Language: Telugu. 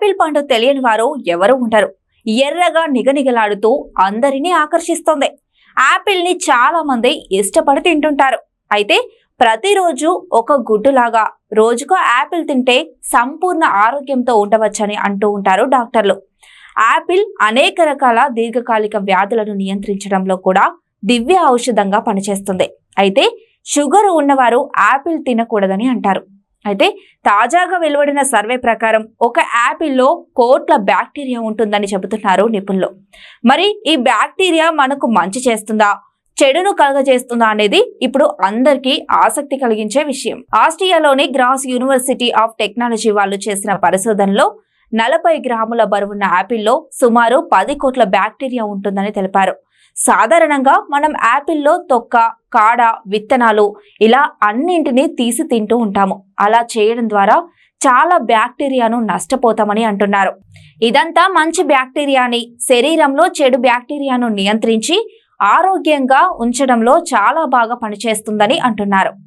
యాపిల్ పండు తెలియని వారు ఎవరు ఉండరు. ఎర్రగా నిగనిగలాడుతూ అందరినీ ఆకర్షిస్తోంది. యాపిల్ ని చాలా మంది ఇష్టపడి తింటుంటారు. అయితే ప్రతిరోజు ఒక గుడ్డులాగా రోజుకో యాపిల్ తింటే సంపూర్ణ ఆరోగ్యంతో ఉండవచ్చని అంటూ ఉంటారు డాక్టర్లు. యాపిల్ అనేక రకాల దీర్ఘకాలిక వ్యాధులను నియంత్రించడంలో కూడా దివ్య ఔషధంగా పనిచేస్తుంది. అయితే షుగర్ ఉన్నవారు యాపిల్ తినకూడదని అంటారు. అయితే తాజాగా వెలువడిన సర్వే ప్రకారం ఒక యాపిల్లో కోట్ల బ్యాక్టీరియా ఉంటుందని చెబుతున్నారు నిపుణులు. మరి ఈ బ్యాక్టీరియా మనకు మంచి చేస్తుందా, చెడును కలుగజేస్తుందా అనేది ఇప్పుడు అందరికీ ఆసక్తి కలిగించే విషయం. ఆస్ట్రియాలోని గ్రాస్ యూనివర్సిటీ ఆఫ్ టెక్నాలజీ వాళ్ళు చేసిన పరిశోధనలో 40 గ్రాముల బరువున్న యాపిల్లో సుమారు 10 కోట్ల బ్యాక్టీరియా ఉంటుందని తెలిపారు. సాధారణంగా మనం యాపిల్లో తొక్క, కాడ, విత్తనాలు ఇలా అన్నింటినీ తీసి తింటూ ఉంటాము. అలా చేయడం ద్వారా చాలా బ్యాక్టీరియాను నష్టపోతామని అంటున్నారు. ఇదంతా మంచి బ్యాక్టీరియాని, శరీరంలో చెడు బ్యాక్టీరియాను నియంత్రించి ఆరోగ్యంగా ఉంచడంలో చాలా బాగా పనిచేస్తుందని అంటున్నారు.